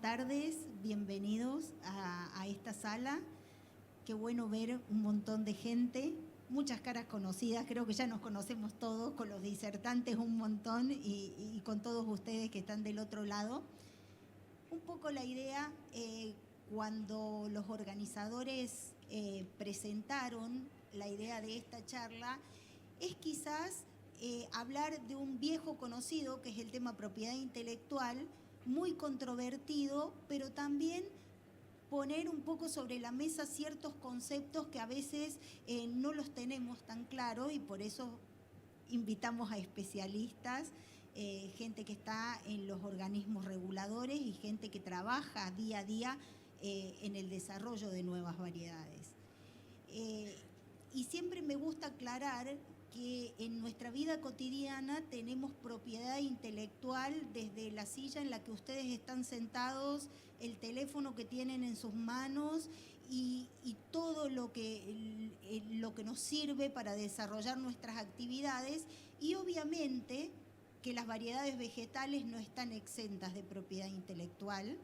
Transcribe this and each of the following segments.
tardes, bienvenidos a esta sala. Qué bueno ver un montón de gente, muchas caras conocidas, creo que ya nos conocemos todos, con los disertantes un montón y con todos ustedes que están del otro lado. Un poco la idea, cuando los organizadores presentaron la idea de esta charla, es quizás hablar de un viejo conocido, que es el tema propiedad intelectual, muy controvertido, pero también poner un poco sobre la mesa ciertos conceptos que a veces no los tenemos tan claros, y por eso invitamos a especialistas, gente que está en los organismos reguladores y gente que trabaja día a día en el desarrollo de nuevas variedades. Y siempre me gusta aclarar que en nuestra vida cotidiana tenemos propiedad intelectual desde la silla en la que ustedes están sentados, el teléfono que tienen en sus manos y todo lo que nos sirve para desarrollar nuestras actividades, y obviamente que las variedades vegetales no están exentas de propiedad intelectual,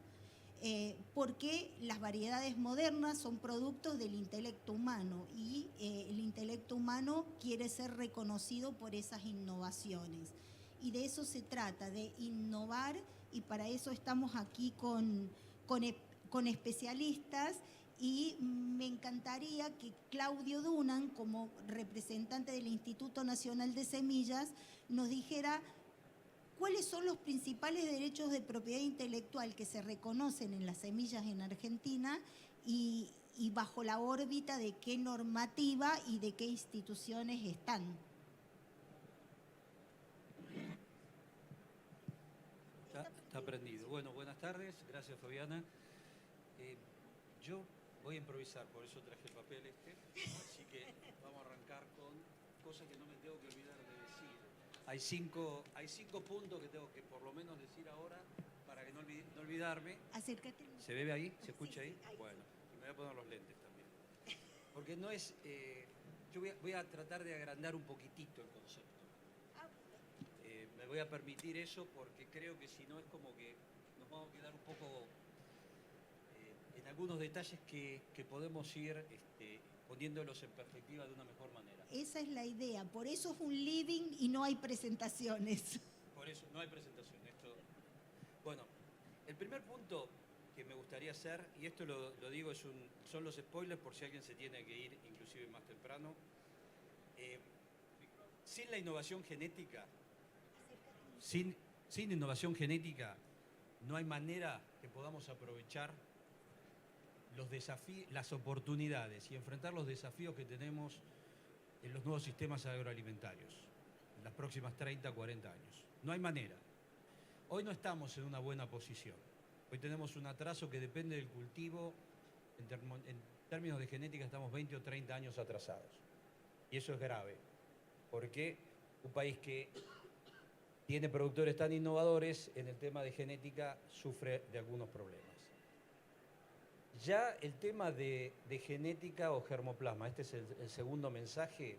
porque las variedades modernas son productos del intelecto humano y el intelecto humano quiere ser reconocido por esas innovaciones. Y de eso se trata, de innovar, y para eso estamos aquí con especialistas, y me encantaría que Claudio Dunan, como representante del Instituto Nacional de Semillas, nos dijera ¿cuáles son los principales derechos de propiedad intelectual que se reconocen en las semillas en Argentina y bajo la órbita de qué normativa y de qué instituciones están? Está prendido. Bueno, buenas tardes. Gracias, Fabiana. Yo voy a improvisar, por eso traje el papel así que vamos a arrancar con cosas que no me tengo que olvidar de decir. Hay cinco puntos que tengo que por lo menos decir ahora para que no olvidarme. Acércate. ¿Se ve ahí? ¿Se escucha Sí, ahí? ahí? Bueno, y me voy a poner los lentes también. Porque no es... yo voy a tratar de agrandar un poquitito el concepto. Me voy a permitir eso porque creo que si no es como que nos vamos a quedar un poco en algunos detalles que podemos ir poniéndolos en perspectiva de una mejor manera. Esa es la idea, por eso es un living y no hay presentaciones. Por eso no hay presentación. Bueno, el primer punto que me gustaría hacer, y esto lo digo, son los spoilers por si alguien se tiene que ir inclusive más temprano. Sin la innovación genética, sin innovación genética, no hay manera que podamos aprovechar los desafíos, las oportunidades y enfrentar los desafíos que tenemos en los nuevos sistemas agroalimentarios en las próximas 30, 40 años. No hay manera. Hoy no estamos en una buena posición. Hoy tenemos un atraso que depende del cultivo. En términos de genética estamos 20 o 30 años atrasados. Y eso es grave, porque un país que tiene productores tan innovadores en el tema de genética sufre de algunos problemas. Ya el tema de genética o germoplasma, este es el segundo mensaje,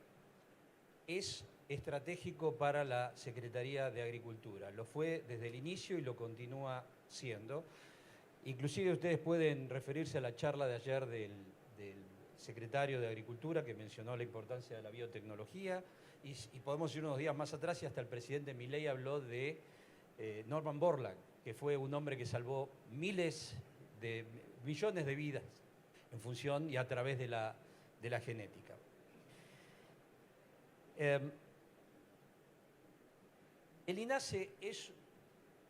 es estratégico para la Secretaría de Agricultura. Lo fue desde el inicio y lo continúa siendo. Inclusive ustedes pueden referirse a la charla de ayer del secretario de Agricultura, que mencionó la importancia de la biotecnología, y podemos ir unos días más atrás y hasta el presidente Milei habló de Norman Borlaug, que fue un hombre que salvó millones de vidas en función y a través de la genética. El INASE es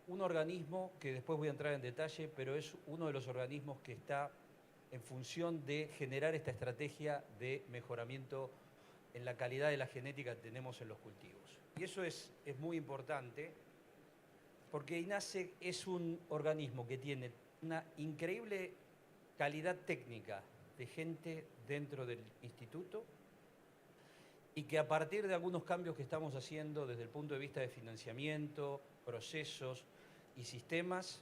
un organismo que después voy a entrar en detalle, pero es uno de los organismos que está en función de generar esta estrategia de mejoramiento en la calidad de la genética que tenemos en los cultivos. Y eso es muy importante porque INASE es un organismo que tiene una increíble calidad técnica de gente dentro del instituto y que a partir de algunos cambios que estamos haciendo desde el punto de vista de financiamiento, procesos y sistemas,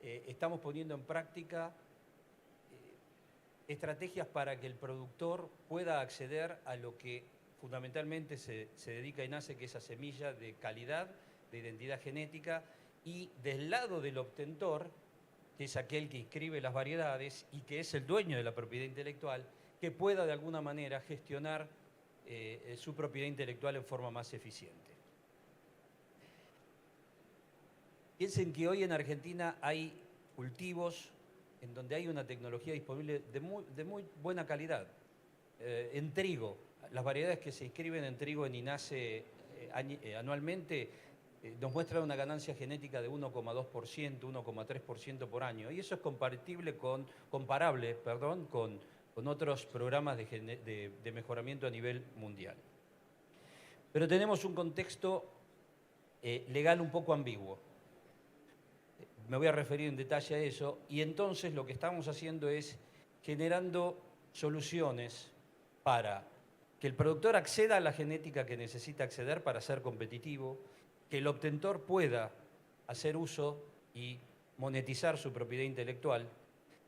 estamos poniendo en práctica estrategias para que el productor pueda acceder a lo que fundamentalmente se dedica INASE, que es a semilla de calidad, de identidad genética, y del lado del obtentor, que es aquel que inscribe las variedades y que es el dueño de la propiedad intelectual, que pueda de alguna manera gestionar su propiedad intelectual en forma más eficiente. Piensen que hoy en Argentina hay cultivos en donde hay una tecnología disponible de muy buena calidad. En trigo, las variedades que se inscriben en trigo en INASE anualmente nos muestran una ganancia genética de 1,2%, 1,3% por año. Y eso es comparable con otros programas de mejoramiento a nivel mundial. Pero tenemos un contexto legal un poco ambiguo. Me voy a referir en detalle a eso, y entonces lo que estamos haciendo es generando soluciones para que el productor acceda a la genética que necesita acceder para ser competitivo, que el obtentor pueda hacer uso y monetizar su propiedad intelectual,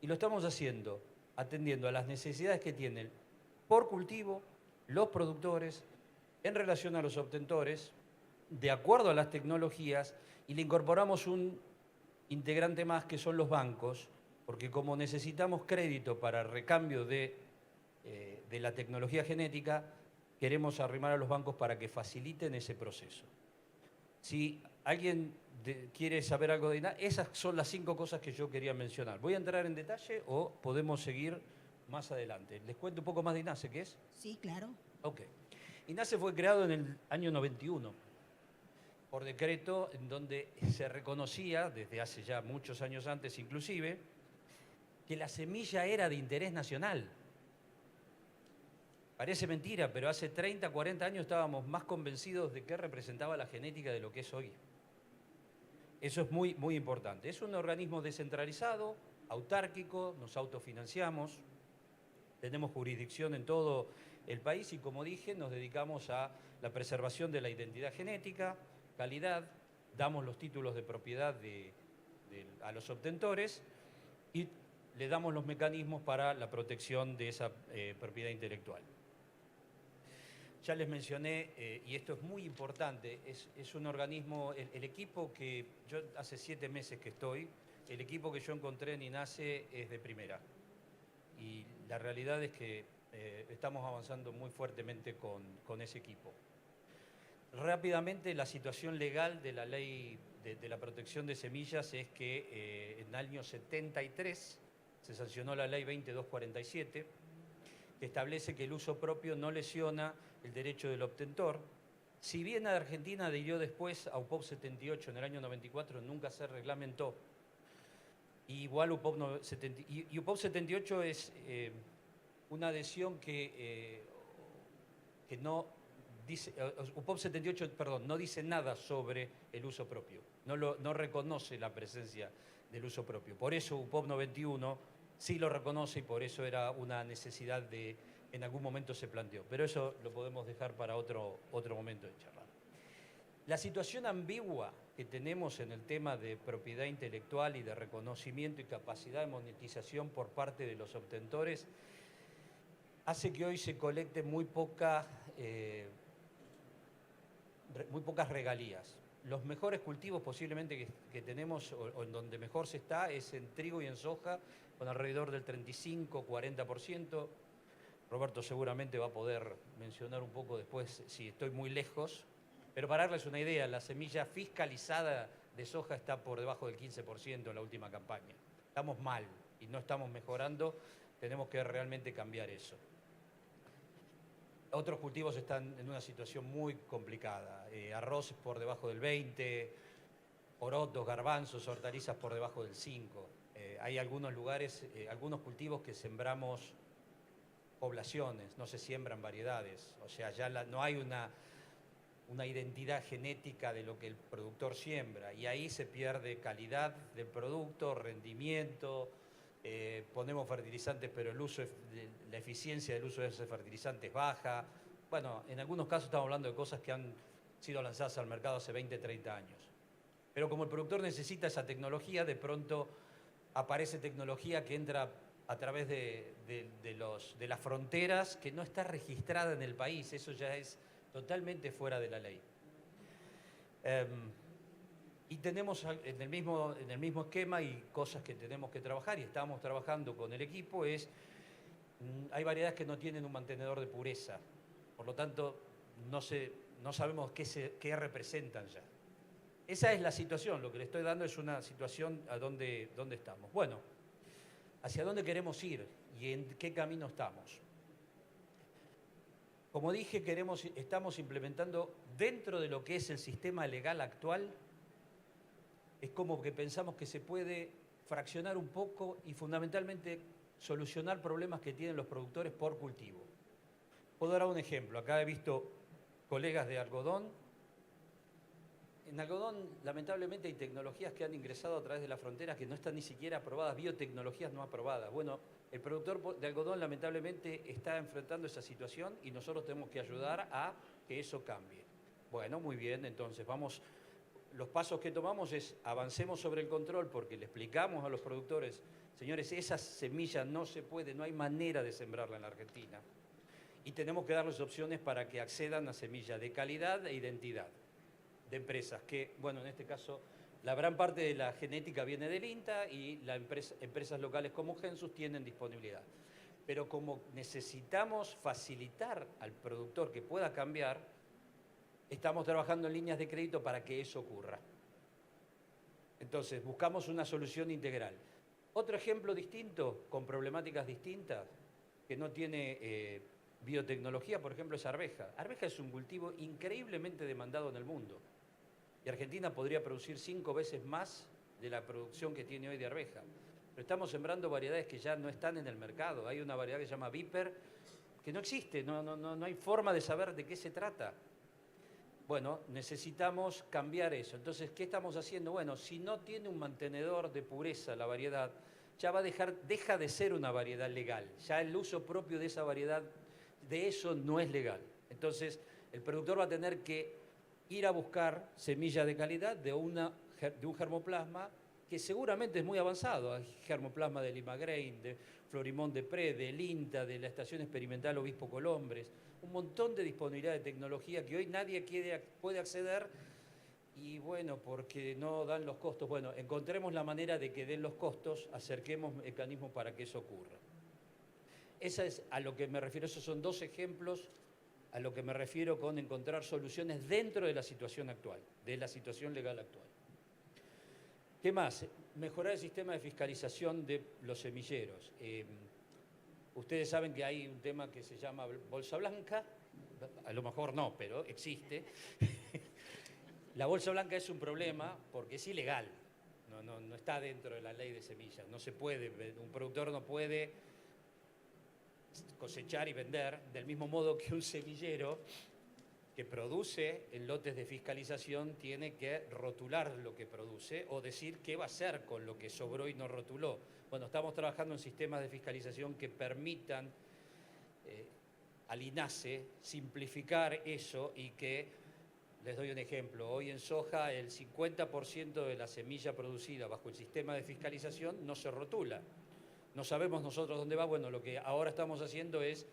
y lo estamos haciendo atendiendo a las necesidades que tienen por cultivo los productores en relación a los obtentores, de acuerdo a las tecnologías, y le incorporamos un integrante más que son los bancos, porque como necesitamos crédito para recambio de la tecnología genética, queremos arrimar a los bancos para que faciliten ese proceso. Si alguien quiere saber algo de INASE, esas son las 5 cosas que yo quería mencionar. ¿Voy a entrar en detalle o podemos seguir más adelante? ¿Les cuento un poco más de INASE, qué es? Sí, claro. Ok. INASE fue creado en el año 91 por decreto, en donde se reconocía, desde hace ya muchos años antes inclusive, que la semilla era de interés nacional. Parece mentira, pero hace 30, 40 años estábamos más convencidos de qué representaba la genética de lo que es hoy. Eso es muy, muy importante. Es un organismo descentralizado, autárquico, nos autofinanciamos, tenemos jurisdicción en todo el país y, como dije, nos dedicamos a la preservación de la identidad genética, calidad, damos los títulos de propiedad a los obtentores y le damos los mecanismos para la protección de esa propiedad intelectual. Ya les mencioné, y esto es muy importante, es un organismo, el equipo que yo hace 7 meses que estoy, el equipo que yo encontré en INASE es de primera. Y la realidad es que estamos avanzando muy fuertemente con ese equipo. Rápidamente, la situación legal de la ley de la protección de semillas es que en el año 73 se sancionó la ley 2247, que establece que el uso propio no lesiona el derecho del obtentor. Si bien a Argentina adhirió después a UPOV 78 en el año 94, nunca se reglamentó. Igual UPOV 78 es una adhesión que no dice, UPOV 78, perdón, no dice nada sobre el uso propio, no reconoce la presencia del uso propio. Por eso UPOV 91 sí lo reconoce y por eso era una necesidad de, en algún momento se planteó. Pero eso lo podemos dejar para otro momento de charlar. La situación ambigua que tenemos en el tema de propiedad intelectual y de reconocimiento y capacidad de monetización por parte de los obtentores hace que hoy se colecten muy pocas regalías. Los mejores cultivos posiblemente que tenemos o en donde mejor se está es en trigo y en soja, con alrededor del 35-40%. Roberto seguramente va a poder mencionar un poco después si estoy muy lejos, pero para darles una idea, la semilla fiscalizada de soja está por debajo del 15% en la última campaña. Estamos mal y no estamos mejorando, tenemos que realmente cambiar eso. Otros cultivos están en una situación muy complicada. Arroz por debajo del 20%, porotos, garbanzos, hortalizas por debajo del 5%. Hay algunos lugares, algunos cultivos que sembramos poblaciones, no se siembran variedades. O sea, ya no hay una identidad genética de lo que el productor siembra. Y ahí se pierde calidad del producto, rendimiento. Ponemos fertilizantes, pero la eficiencia del uso de esos fertilizantes baja. Bueno, en algunos casos estamos hablando de cosas que han sido lanzadas al mercado hace 20, 30 años. Pero como el productor necesita esa tecnología, de pronto aparece tecnología que entra a través de las fronteras, que no está registrada en el país. Eso ya es totalmente fuera de la ley. Y tenemos en el mismo esquema y cosas que tenemos que trabajar y estamos trabajando con el equipo hay variedades que no tienen un mantenedor de pureza, por lo tanto no sabemos qué representan ya. Esa es la situación, lo que le estoy dando es una situación a dónde estamos. Bueno, hacia dónde queremos ir y en qué camino estamos. Como dije, estamos implementando dentro de lo que es el sistema legal actual, es como que pensamos que se puede fraccionar un poco y fundamentalmente solucionar problemas que tienen los productores por cultivo. Puedo dar un ejemplo. Acá he visto colegas de algodón. En algodón, lamentablemente, hay tecnologías que han ingresado a través de las fronteras que no están ni siquiera aprobadas, biotecnologías no aprobadas. Bueno, el productor de algodón, lamentablemente, está enfrentando esa situación y nosotros tenemos que ayudar a que eso cambie. Bueno, muy bien, entonces los pasos que tomamos es avancemos sobre el control porque le explicamos a los productores, señores, esa semilla no se puede, no hay manera de sembrarla en la Argentina. Y tenemos que darles opciones para que accedan a semillas de calidad e identidad de empresas que, bueno, en este caso, la gran parte de la genética viene del INTA y las empresas locales como Gensus tienen disponibilidad. Pero como necesitamos facilitar al productor que pueda cambiar, estamos trabajando en líneas de crédito para que eso ocurra. Entonces, buscamos una solución integral. Otro ejemplo distinto, con problemáticas distintas, que no tiene biotecnología, por ejemplo, es arveja. Arveja es un cultivo increíblemente demandado en el mundo. Y Argentina podría producir 5 veces más de la producción que tiene hoy de arveja. Pero estamos sembrando variedades que ya no están en el mercado. Hay una variedad que se llama Viper, que no existe, no hay forma de saber de qué se trata. Bueno, necesitamos cambiar eso. Entonces, ¿qué estamos haciendo? Bueno, si no tiene un mantenedor de pureza la variedad, ya deja de ser una variedad legal. Ya el uso propio de esa variedad, de eso no es legal. Entonces, el productor va a tener que ir a buscar semilla de calidad de un germoplasma que seguramente es muy avanzado. Hay germoplasma de Limagrain, de Florimond de Pre, del INTA, de la Estación Experimental Obispo Colombres, un montón de disponibilidad de tecnología que hoy nadie puede acceder y bueno, porque no dan los costos. Bueno, encontremos la manera de que den los costos, acerquemos mecanismos para que eso ocurra. Esa es a lo que me refiero, esos son 2 ejemplos a lo que me refiero con encontrar soluciones dentro de la situación actual, de la situación legal actual. ¿Qué más? Mejorar el sistema de fiscalización de los semilleros. Ustedes saben que hay un tema que se llama bolsa blanca, a lo mejor no, pero existe. La bolsa blanca es un problema porque es ilegal, no está dentro de la ley de semillas, no se puede, un productor no puede cosechar y vender del mismo modo que un semillero que produce en lotes de fiscalización tiene que rotular lo que produce o decir qué va a hacer con lo que sobró y no rotuló. Bueno, estamos trabajando en sistemas de fiscalización que permitan al INASE simplificar eso y que, les doy un ejemplo, hoy en soja el 50% de la semilla producida bajo el sistema de fiscalización no se rotula. No sabemos nosotros dónde va. Bueno, lo que ahora estamos haciendo es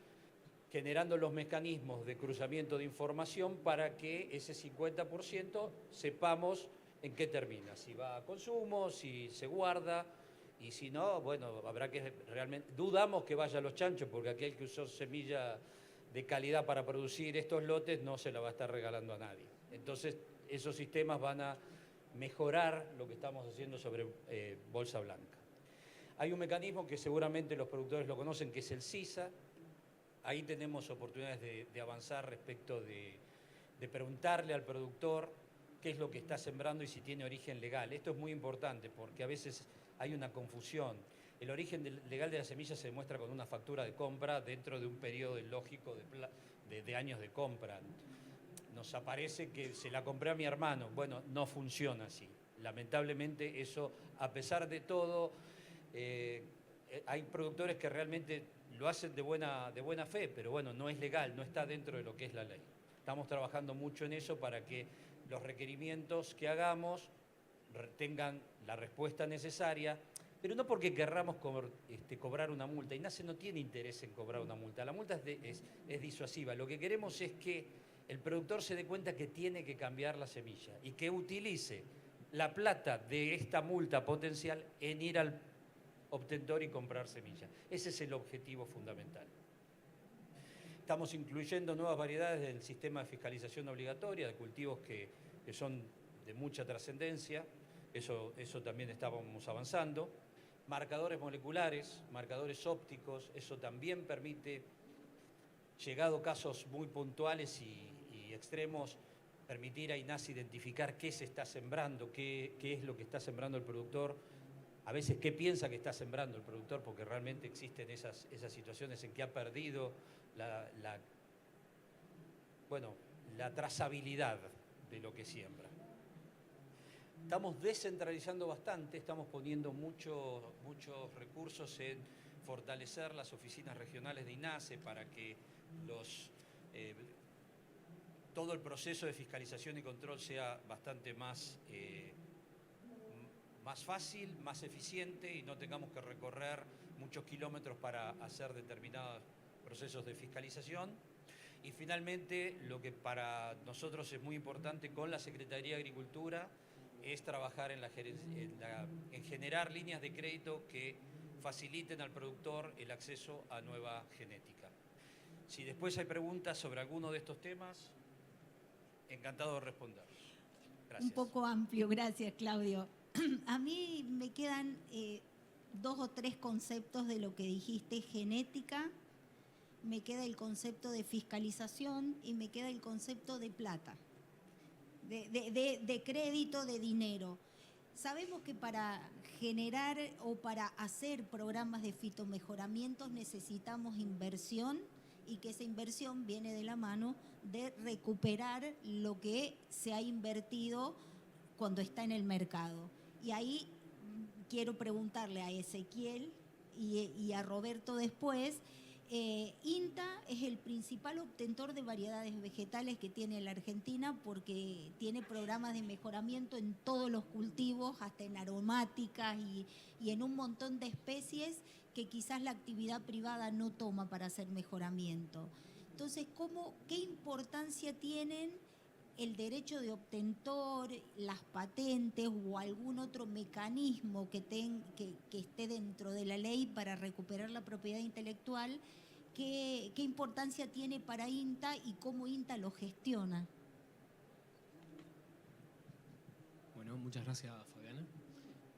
generando los mecanismos de cruzamiento de información para que ese 50% sepamos en qué termina, si va a consumo, si se guarda, y si no, bueno, habrá que realmente, dudamos que vaya a los chanchos, porque aquel que usó semilla de calidad para producir estos lotes no se la va a estar regalando a nadie. Entonces, esos sistemas van a mejorar lo que estamos haciendo sobre bolsa blanca. Hay un mecanismo que seguramente los productores lo conocen, que es el CISA. Ahí tenemos oportunidades de avanzar respecto de preguntarle al productor qué es lo que está sembrando y si tiene origen legal. Esto es muy importante porque a veces hay una confusión. El origen legal de la semilla se demuestra con una factura de compra dentro de un periodo lógico de años de compra. Nos aparece que se la compré a mi hermano. Bueno, no funciona así. Lamentablemente eso, a pesar de todo, hay productores que realmente lo hacen de buena fe, pero bueno, no es legal, no está dentro de lo que es la ley. Estamos trabajando mucho en eso para que los requerimientos que hagamos tengan la respuesta necesaria, pero no porque querramos cobrar una multa. INASE no tiene interés en cobrar una multa, la multa es disuasiva. Lo que queremos es que el productor se dé cuenta que tiene que cambiar la semilla y que utilice la plata de esta multa potencial en ir al obtentor y comprar semillas. Ese es el objetivo fundamental. Estamos incluyendo nuevas variedades del sistema de fiscalización obligatoria de cultivos que son de mucha trascendencia. Eso también estábamos avanzando. Marcadores moleculares, marcadores ópticos, eso también permite, llegado casos muy puntuales y extremos, permitir a INASE identificar qué se está sembrando, qué es lo que está sembrando el productor, a veces qué piensa que está sembrando el productor, porque realmente existen esas situaciones en que ha perdido la trazabilidad de lo que siembra. Estamos descentralizando bastante, estamos poniendo muchos recursos en fortalecer las oficinas regionales de INASE para que todo el proceso de fiscalización y control sea bastante más fácil, más eficiente y no tengamos que recorrer muchos kilómetros para hacer determinados procesos de fiscalización. Y finalmente, lo que para nosotros es muy importante con la Secretaría de Agricultura es trabajar en generar líneas de crédito que faciliten al productor el acceso a nueva genética. Si después hay preguntas sobre alguno de estos temas, encantado de responder. Gracias. Un poco amplio, gracias Claudio. A mí me quedan 2 o 3 conceptos de lo que dijiste: genética, me queda el concepto de fiscalización y me queda el concepto de plata, de crédito, de dinero. Sabemos que para generar o para hacer programas de fitomejoramientos necesitamos inversión y que esa inversión viene de la mano de recuperar lo que se ha invertido cuando está en el mercado. Y ahí quiero preguntarle a Ezequiel y a Roberto después. INTA es el principal obtentor de variedades vegetales que tiene la Argentina porque tiene programas de mejoramiento en todos los cultivos, hasta en aromáticas y en un montón de especies que quizás la actividad privada no toma para hacer mejoramiento. Entonces, ¿qué importancia tienen el derecho de obtentor, las patentes o algún otro mecanismo que esté dentro de la ley para recuperar la propiedad intelectual? ¿Qué importancia tiene para INTA y cómo INTA lo gestiona? Bueno, muchas gracias, Fabiana.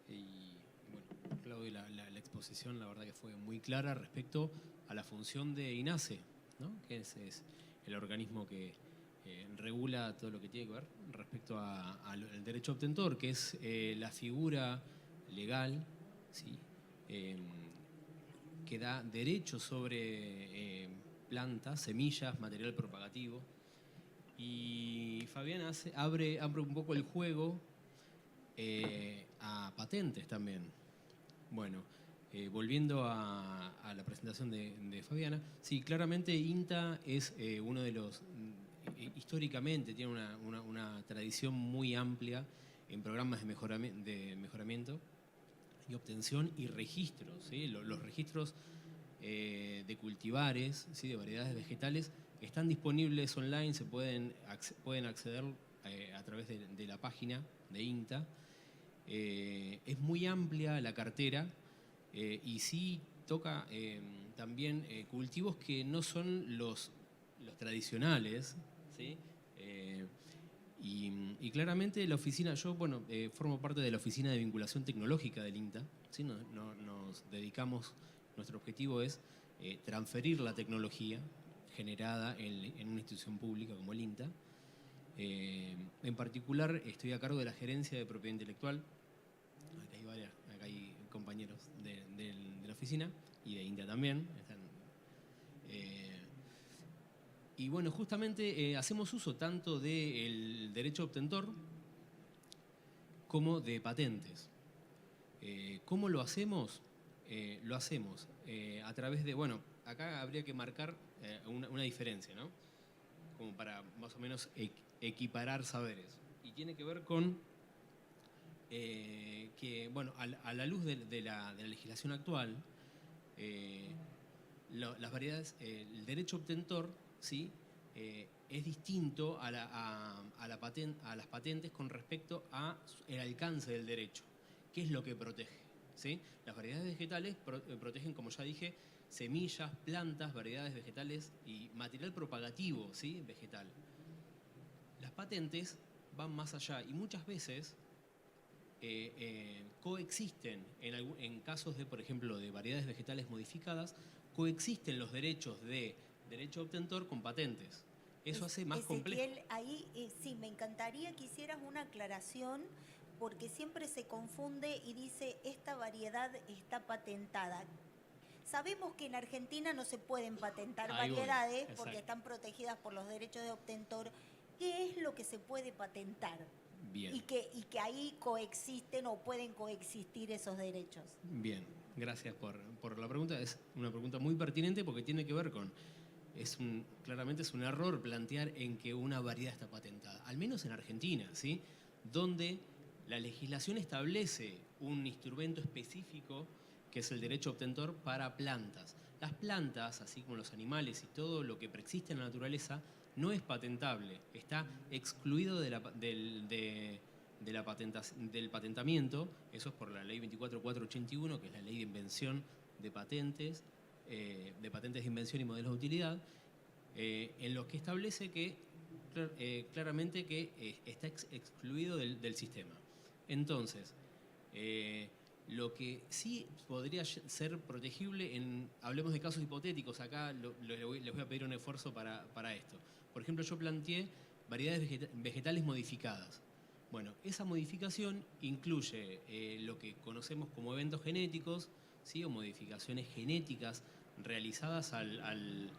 Y bueno, Claudio, la exposición la verdad que fue muy clara respecto a la función de INASE, ¿no? Que es el organismo que regula todo lo que tiene que ver respecto al derecho obtentor, que es la figura legal, ¿sí? Que da derechos sobre plantas, semillas, material propagativo. Y Fabiana abre un poco el juego a patentes también. Bueno, volviendo a la presentación de Fabiana, sí, claramente INTA es uno de los... históricamente tiene una tradición muy amplia en programas de mejoramiento y obtención y registros, ¿sí? Los registros de cultivares, ¿sí? De variedades vegetales están disponibles online, se pueden acceder a través de la página de INTA. Es muy amplia la cartera y sí toca también cultivos que no son los tradicionales, ¿sí? Y claramente la oficina, yo formo parte de la oficina de vinculación tecnológica del INTA, ¿sí? Nos dedicamos, nuestro objetivo es transferir la tecnología generada en una institución pública como el INTA. En particular estoy a cargo de la gerencia de propiedad intelectual. Acá hay compañeros de la oficina y de INTA también. Y bueno, justamente hacemos uso tanto del derecho obtentor como de patentes. ¿Cómo lo hacemos? Lo hacemos a través de, acá habría que marcar una diferencia, ¿no? Como para más o menos equiparar saberes. Y tiene que ver con que, a la luz de la legislación actual, las variedades, el derecho obtentor, ¿sí? es distinto a las patentes con respecto al alcance del derecho. ¿Qué es lo que protege? ¿Sí? Las variedades vegetales protegen, como ya dije, semillas, plantas, variedades vegetales y material propagativo, ¿sí? Vegetal. Las patentes van más allá y muchas veces coexisten, en casos de, por ejemplo, de variedades vegetales modificadas, coexisten los derechos de derecho obtentor con patentes. Eso hace más complejo. Ezequiel, ahí sí, me encantaría que hicieras una aclaración, porque siempre se confunde y dice, esta variedad está patentada. Sabemos que en Argentina no se pueden patentar variedades porque están protegidas por los derechos de obtentor. ¿Qué es lo que se puede patentar? Bien. Y que ahí coexisten o pueden coexistir esos derechos. Bien, gracias por la pregunta. Es una pregunta muy pertinente porque tiene que ver con... claramente es un error plantear en que una variedad está patentada, al menos en Argentina, ¿sí? Donde la legislación establece un instrumento específico que es el derecho obtentor para plantas. Las plantas, así como los animales y todo lo que preexiste en la naturaleza, no es patentable, está excluido del patentamiento. Eso es por la ley 24481, que es la ley de invención de patentes de invención y modelos de utilidad, en los que establece que claramente que está excluido del sistema. Entonces, lo que sí podría ser protegible, hablemos de casos hipotéticos, acá les voy a pedir un esfuerzo para esto. Por ejemplo, yo planteé variedades vegetales modificadas. Bueno, esa modificación incluye lo que conocemos como eventos genéticos, ¿sí? O modificaciones genéticas realizadas al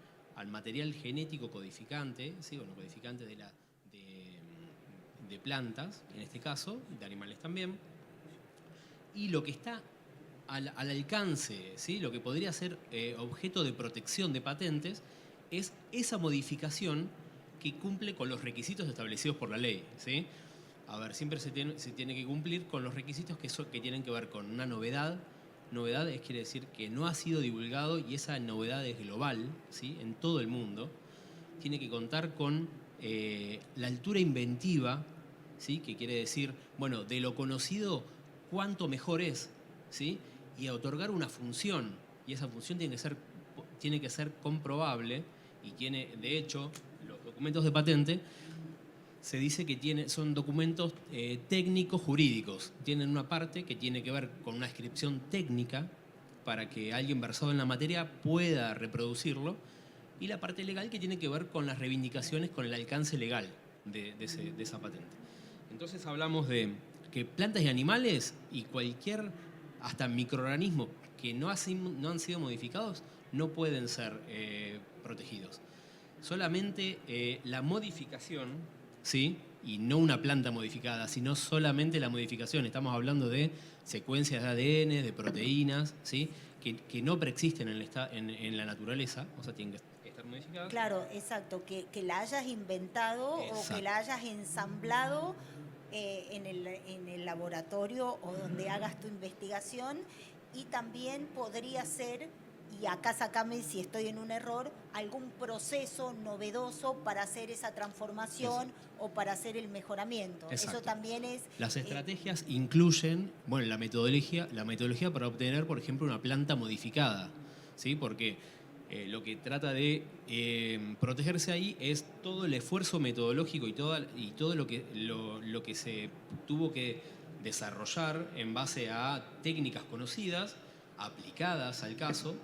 material genético codificante, ¿sí? Bueno, codificante de plantas, en este caso, de animales también. Y lo que está al alcance, ¿sí? Lo que podría ser objeto de protección de patentes, es esa modificación que cumple con los requisitos establecidos por la ley, ¿sí? A ver, siempre se tiene que cumplir con los requisitos que tienen que ver con una novedad. Novedad quiere decir que no ha sido divulgado y esa novedad es global, ¿sí? En todo el mundo. Tiene que contar con la altura inventiva, ¿sí? Que quiere decir, bueno, de lo conocido, cuánto mejor es, ¿sí? Y a otorgar una función. Y esa función tiene que ser comprobable y tiene, de hecho, los documentos de patente se dice que son documentos técnicos jurídicos. Tienen una parte que tiene que ver con una descripción técnica para que alguien versado en la materia pueda reproducirlo, y la parte legal que tiene que ver con las reivindicaciones, con el alcance legal de esa patente. Entonces hablamos de que plantas y animales y cualquier, hasta microorganismos que no han sido modificados, no pueden ser protegidos. Solamente la modificación, ¿sí? Y no una planta modificada, sino solamente la modificación. Estamos hablando de secuencias de ADN, de proteínas, ¿sí? Que no preexisten en la naturaleza, o sea, tienen que estar modificadas. Claro, exacto, que la hayas inventado. Exacto. O que la hayas ensamblado en el laboratorio o donde hagas tu investigación, y también podría ser, y acá sacame si estoy en un error, algún proceso novedoso para hacer esa transformación. Exacto. O para hacer el mejoramiento. Exacto. Eso también es... Las estrategias incluyen, bueno, la metodología para obtener, por ejemplo, una planta modificada, ¿sí? Porque lo que trata de protegerse ahí es todo el esfuerzo metodológico y todo lo que se tuvo que desarrollar en base a técnicas conocidas, aplicadas al caso,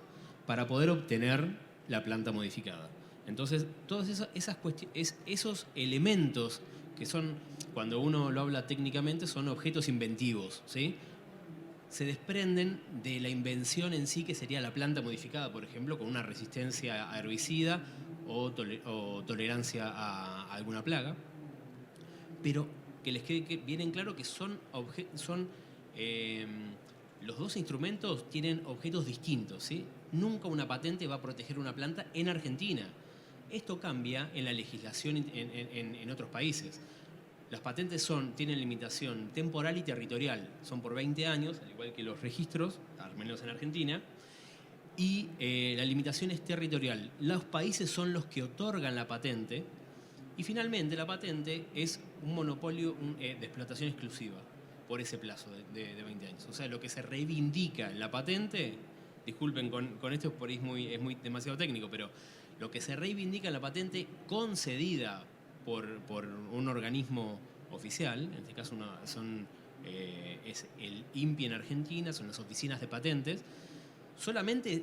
para poder obtener la planta modificada. Entonces, todos esos elementos que son, cuando uno lo habla técnicamente, son objetos inventivos, ¿sí? Se desprenden de la invención en sí, que sería la planta modificada, por ejemplo, con una resistencia a herbicida o tolerancia a alguna plaga, pero que les quede bien en claro que los dos instrumentos tienen objetos distintos, ¿sí? Nunca una patente va a proteger una planta en Argentina. Esto cambia en la legislación en otros países. Las patentes tienen limitación temporal y territorial. Son por 20 años, al igual que los registros, al menos en Argentina. y la limitación es territorial. Los países son los que otorgan la patente y finalmente la patente es un monopolio de explotación exclusiva por ese plazo de 20 años. O sea, lo que se reivindica en la patente, disculpen con esto, por ahí es muy demasiado técnico, pero lo que se reivindica en la patente concedida por un organismo oficial, en este caso es el INPI en Argentina, son las oficinas de patentes, solamente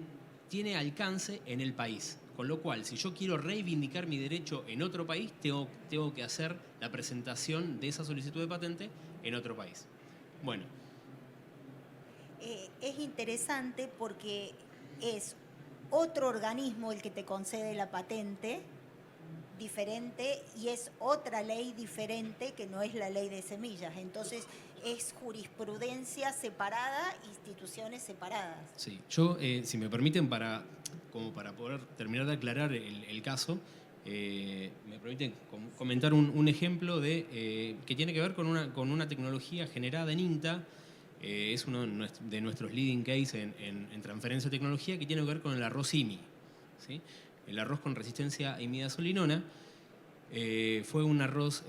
tiene alcance en el país. Con lo cual, si yo quiero reivindicar mi derecho en otro país, tengo que hacer la presentación de esa solicitud de patente en otro país. Bueno. Es interesante porque es otro organismo el que te concede la patente, diferente, y es otra ley diferente que no es la ley de semillas. Entonces, es jurisprudencia separada, instituciones separadas. Sí, yo, si me permiten, como para poder terminar de aclarar el caso, me permiten comentar un ejemplo que tiene que ver con una tecnología generada en INTA. Es uno de nuestros leading case en transferencia de tecnología, que tiene que ver con el arroz IMI, ¿sí? El arroz con resistencia a imidazolinona. Fue un arroz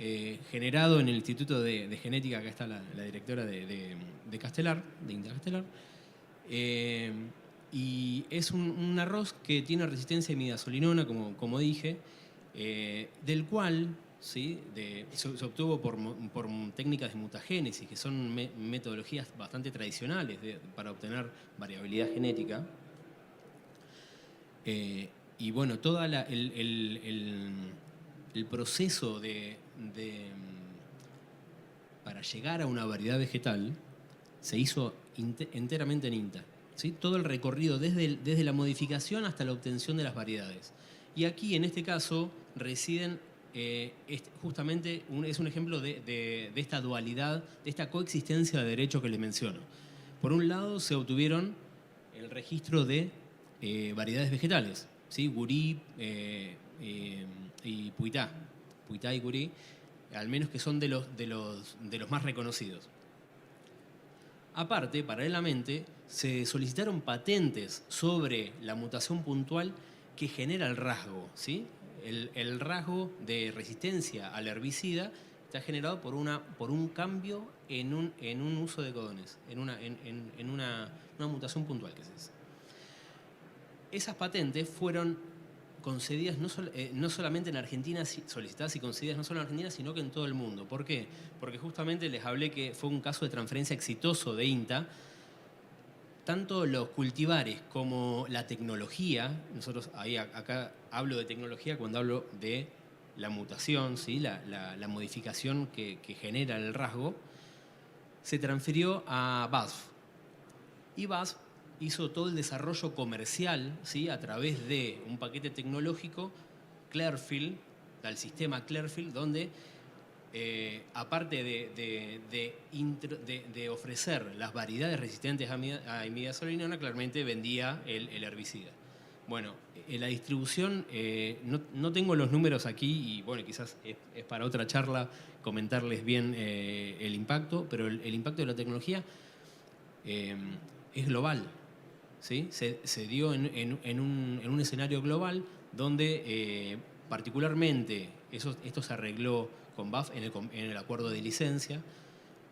generado en el Instituto de Genética, acá está la directora de Castelar, de INTA Castelar, y es un arroz que tiene resistencia a imidazolinona, como dije, del cual ¿sí? Se obtuvo por técnicas de mutagénesis, que son metodologías bastante tradicionales para obtener variabilidad genética. Y bueno, todo el proceso para llegar a una variedad vegetal se hizo enteramente en INTA, ¿sí? Todo el recorrido desde la modificación hasta la obtención de las variedades. Y aquí, en este caso, residen justamente es un ejemplo de esta dualidad, de esta coexistencia de derechos que les menciono. Por un lado, se obtuvieron el registro de variedades vegetales, ¿sí? Gurí y Puitá y Gurí, al menos que son de los más reconocidos. Aparte, paralelamente, se solicitaron patentes sobre la mutación puntual que genera el rasgo, ¿sí? El rasgo de resistencia al herbicida está generado por un cambio en un uso de codones, en una mutación puntual que es esa. Esas patentes fueron concedidas no solamente en Argentina, solicitadas y concedidas no solo en Argentina, sino que en todo el mundo. ¿Por qué? Porque justamente les hablé que fue un caso de transferencia exitoso de INTA. Tanto los cultivares como la tecnología, nosotros acá hablo de tecnología cuando hablo de la mutación, ¿sí? la modificación que genera el rasgo, se transfirió a BASF. Y BASF hizo todo el desarrollo comercial, ¿sí? A través de un paquete tecnológico, Clearfield, del sistema Clearfield, donde aparte de ofrecer las variedades resistentes a imidazolinona, claramente vendía el herbicida. Bueno, en la distribución, no tengo los números aquí y bueno, quizás es para otra charla comentarles bien el impacto, pero el impacto de la tecnología es global, ¿sí? Se dio en un escenario global donde particularmente esto se arregló con BASF en el acuerdo de licencia.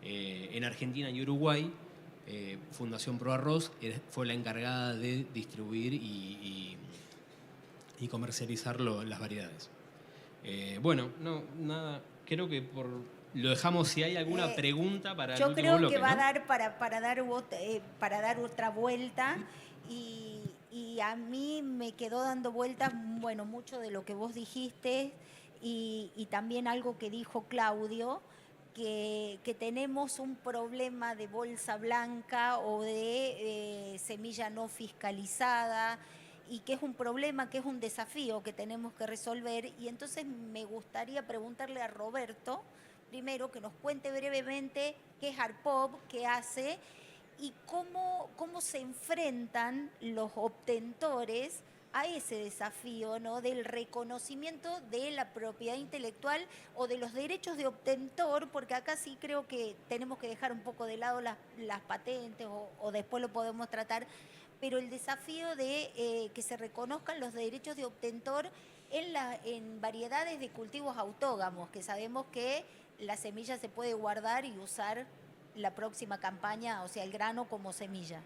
En Argentina y Uruguay, Fundación Pro Arroz fue la encargada de distribuir y comercializar las variedades. Bueno, no, nada, creo que lo dejamos si hay alguna pregunta para el último bloque. Yo creo que va ¿no? a dar para dar otra vuelta y a mí me quedó dando vueltas, bueno, mucho de lo que vos dijiste y también algo que dijo Claudio, que tenemos un problema de bolsa blanca o de semilla no fiscalizada y que es un problema, que es un desafío que tenemos que resolver. Y entonces me gustaría preguntarle a Roberto, primero, que nos cuente brevemente qué es ARPOB, qué hace y cómo se enfrentan los obtentores a ese desafío, ¿no? Del reconocimiento de la propiedad intelectual o de los derechos de obtentor, porque acá sí creo que tenemos que dejar un poco de lado las patentes o después lo podemos tratar, pero el desafío de que se reconozcan los derechos de obtentor en variedades de cultivos autógamos, que sabemos que la semilla se puede guardar y usar la próxima campaña, o sea, el grano como semilla.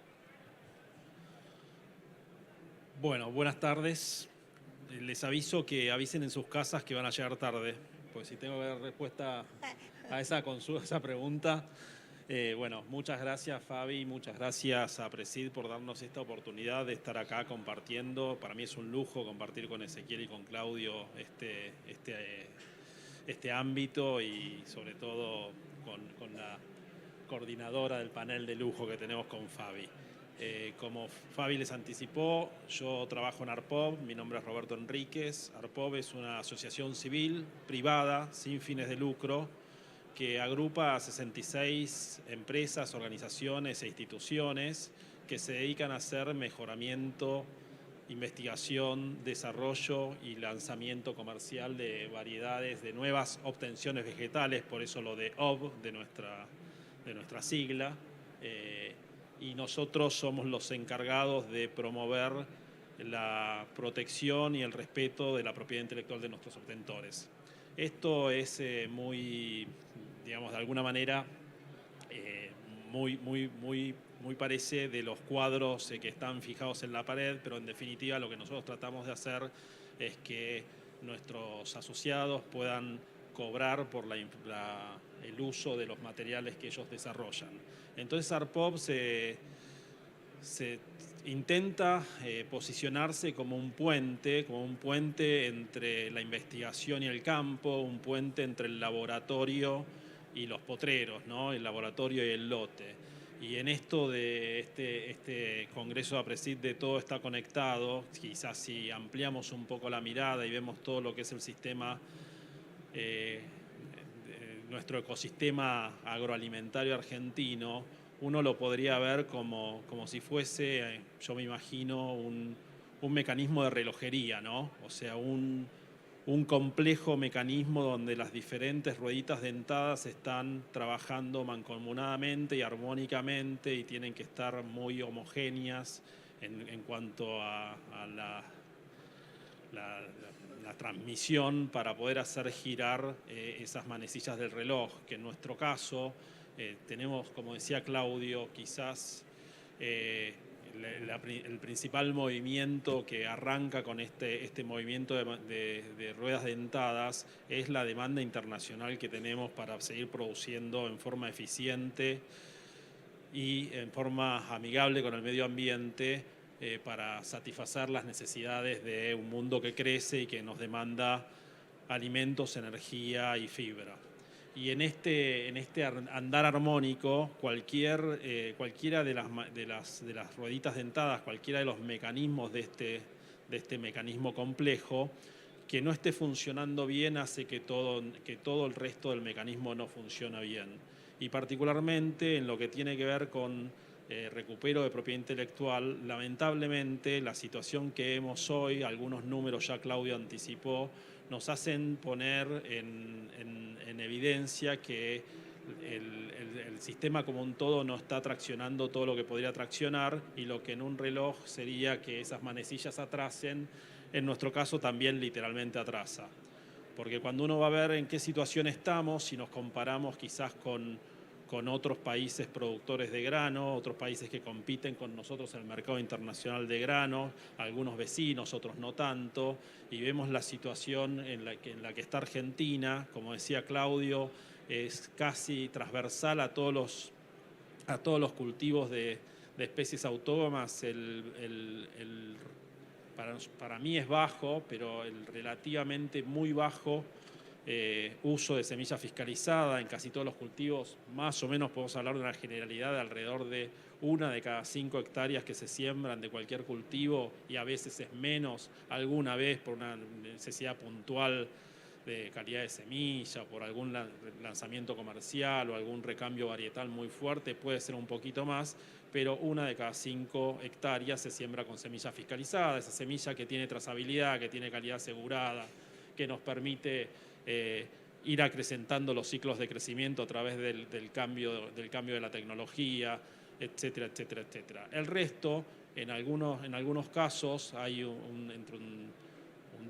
Bueno, buenas tardes. Les aviso que avisen en sus casas que van a llegar tarde, porque si tengo que dar respuesta a esa consulta, esa pregunta. Bueno, muchas gracias Fabi, muchas gracias a Presid por darnos esta oportunidad de estar acá compartiendo. Para mí es un lujo compartir con Ezequiel y con Claudio este ámbito y sobre todo con la coordinadora del panel de lujo que tenemos con Fabi. Como Fabi les anticipó, yo trabajo en ARPOB, mi nombre es Roberto Enríquez. ARPOB es una asociación civil privada sin fines de lucro que agrupa a 66 empresas, organizaciones e instituciones que se dedican a hacer mejoramiento, investigación, desarrollo y lanzamiento comercial de variedades de nuevas obtenciones vegetales, por eso lo de OB de nuestra sigla. Y nosotros somos los encargados de promover la protección y el respeto de la propiedad intelectual de nuestros obtentores. Esto es muy, digamos, de alguna manera, muy parece de los cuadros que están fijados en la pared, pero en definitiva lo que nosotros tratamos de hacer es que nuestros asociados puedan cobrar por el uso de los materiales que ellos desarrollan. Entonces ARPOB se intenta posicionarse como un puente entre la investigación y el campo, un puente entre el laboratorio y los potreros, ¿no? El laboratorio y el lote. Y en esto de este Congreso de APRESID de todo está conectado, quizás si ampliamos un poco la mirada y vemos todo lo que es el sistema, nuestro ecosistema agroalimentario argentino, uno lo podría ver como si fuese, yo me imagino, un mecanismo de relojería, ¿no? O sea, un complejo mecanismo donde las diferentes rueditas dentadas están trabajando mancomunadamente y armónicamente y tienen que estar muy homogéneas en cuanto a la transmisión para poder hacer girar esas manecillas del reloj, que en nuestro caso tenemos, como decía Claudio, quizás el principal movimiento que arranca con este movimiento de ruedas dentadas es la demanda internacional que tenemos para seguir produciendo en forma eficiente y en forma amigable con el medio ambiente para satisfacer las necesidades de un mundo que crece y que nos demanda alimentos, energía y fibra. Y en este andar armónico, cualquiera de las rueditas dentadas, cualquiera de los mecanismos de este mecanismo complejo, que no esté funcionando bien hace que todo el resto del mecanismo no funciona bien. Y particularmente en lo que tiene que ver con recupero de propiedad intelectual, lamentablemente la situación que vemos hoy, algunos números ya Claudio anticipó, nos hacen poner en evidencia que el sistema como un todo no está traccionando todo lo que podría traccionar y lo que en un reloj sería que esas manecillas atrasen, en nuestro caso también literalmente atrasa. Porque cuando uno va a ver en qué situación estamos, si nos comparamos quizás con otros países productores de grano, otros países que compiten con nosotros en el mercado internacional de grano, algunos vecinos, otros no tanto, y vemos la situación en la que está Argentina, como decía Claudio, es casi transversal a todos los cultivos de especies autónomas. Para mí es bajo, pero el relativamente muy bajo uso de semilla fiscalizada en casi todos los cultivos, más o menos podemos hablar de una generalidad de alrededor de 1 de cada 5 hectáreas que se siembran de cualquier cultivo, y a veces es menos, alguna vez por una necesidad puntual de calidad de semilla, por algún lanzamiento comercial o algún recambio varietal muy fuerte, puede ser un poquito más, pero 1 de cada 5 hectáreas se siembra con semilla fiscalizada, esa semilla que tiene trazabilidad, que tiene calidad asegurada, que nos permite ir acrecentando los ciclos de crecimiento a través del cambio de la tecnología, etcétera, etcétera, etcétera. El resto En algunos casos hay entre un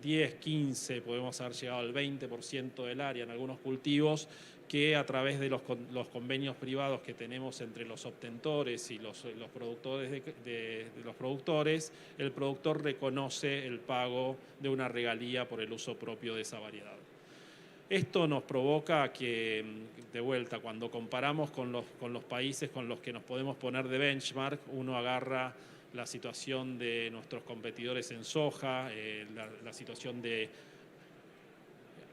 10, 15, podemos haber llegado al 20% del área en algunos cultivos, que a través de los convenios privados que tenemos entre los obtentores y los productores de los productores, el productor reconoce el pago de una regalía por el uso propio de esa variedad. Esto nos provoca que, de vuelta, cuando comparamos con los países con los que nos podemos poner de benchmark, uno agarra la situación de nuestros competidores en soja, la situación de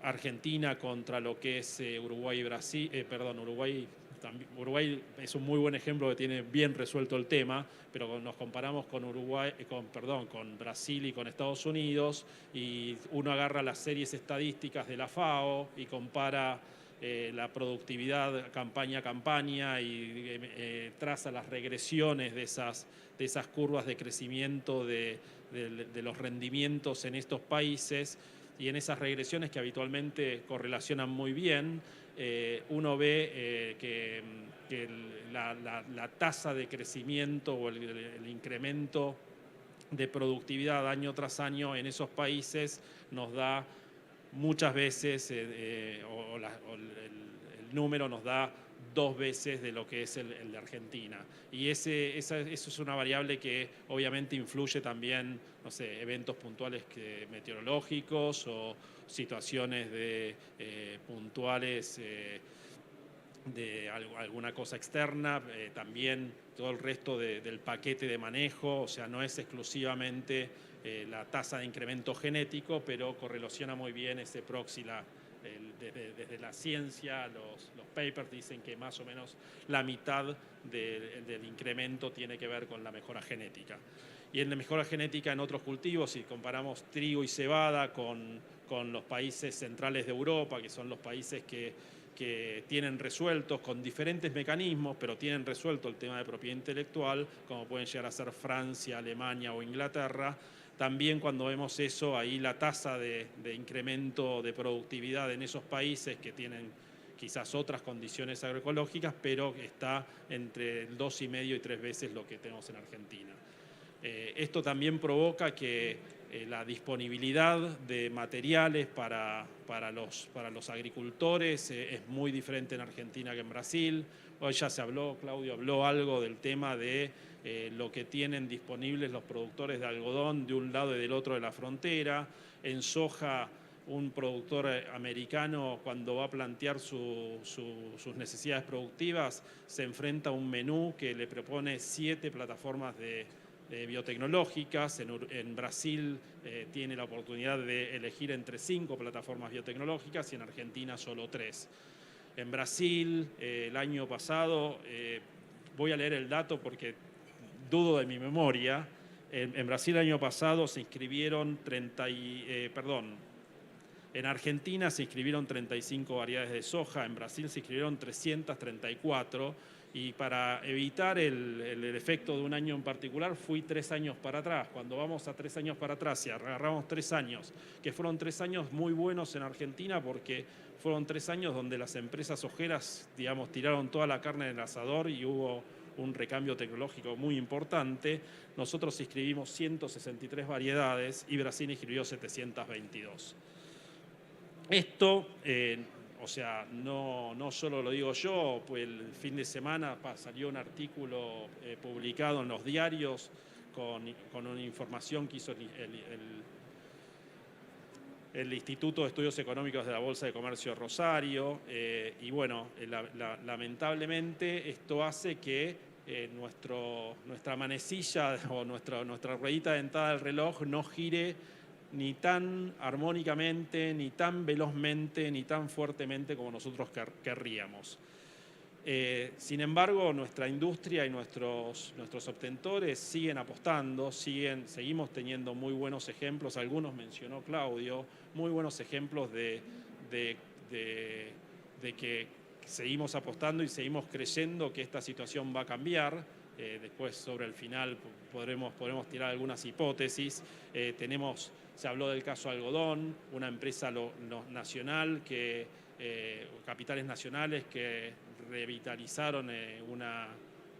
Argentina contra lo que es Uruguay y Brasil, Uruguay es un muy buen ejemplo que tiene bien resuelto el tema, pero nos comparamos con con Brasil y con Estados Unidos, y uno agarra las series estadísticas de la FAO y compara la productividad campaña a campaña y traza las regresiones de esas curvas de crecimiento de los rendimientos en estos países. Y en esas regresiones que habitualmente correlacionan muy bien, uno ve que la tasa de crecimiento o el incremento de productividad año tras año en esos países nos da muchas veces, el número nos da 2 veces de lo que es el de Argentina. Y eso es una variable que obviamente influye también, no sé, eventos puntuales meteorológicos o situaciones puntuales de alguna cosa externa, también todo el resto del paquete de manejo, o sea, no es exclusivamente la tasa de incremento genético, pero correlaciona muy bien ese proxy. Desde la ciencia, los papers dicen que más o menos la mitad del incremento tiene que ver con la mejora genética. Y en la mejora genética en otros cultivos, si comparamos trigo y cebada con los países centrales de Europa, que son los países que tienen resueltos con diferentes mecanismos, pero tienen resuelto el tema de propiedad intelectual, como pueden llegar a ser Francia, Alemania o Inglaterra. También cuando vemos eso, ahí la tasa de incremento de productividad en esos países que tienen quizás otras condiciones agroecológicas, pero está entre el 2,5 y 3 veces lo que tenemos en Argentina. Esto también provoca que la disponibilidad de materiales para los agricultores es muy diferente en Argentina que en Brasil. Hoy ya se habló, Claudio habló algo del tema de lo que tienen disponibles los productores de algodón de un lado y del otro de la frontera. En soja, un productor americano, cuando va a plantear sus necesidades productivas, se enfrenta a un menú que le propone 7 plataformas biotecnológicas. En Brasil tiene la oportunidad de elegir entre 5 plataformas biotecnológicas y en Argentina solo 3. En Brasil, el año pasado, voy a leer el dato porque dudo de mi memoria, en Brasil el año pasado se inscribieron en Argentina se inscribieron 35 variedades de soja, en Brasil se inscribieron 334, y para evitar el efecto de un año en particular fui 3 años para atrás. Cuando vamos a 3 años para atrás y agarramos 3 años, que fueron 3 años muy buenos en Argentina porque fueron 3 años donde las empresas ojeras, digamos, tiraron toda la carne en el asador y hubo un recambio tecnológico muy importante. Nosotros inscribimos 163 variedades y Brasil inscribió 722. Esto, o sea, no solo lo digo yo, pues el fin de semana salió un artículo publicado en los diarios con una información que hizo el Instituto de Estudios Económicos de la Bolsa de Comercio de Rosario, y bueno, lamentablemente esto hace que nuestra manecilla o nuestra ruedita dentada del reloj no gire ni tan armónicamente, ni tan velozmente, ni tan fuertemente como nosotros querríamos. Sin embargo, nuestra industria y nuestros obtentores siguen apostando, seguimos teniendo muy buenos ejemplos, algunos mencionó Claudio, muy buenos ejemplos de que seguimos apostando y seguimos creyendo que esta situación va a cambiar. Después, sobre el final, podremos tirar algunas hipótesis. Se habló del caso Algodón, una empresa nacional, capitales nacionales que revitalizaron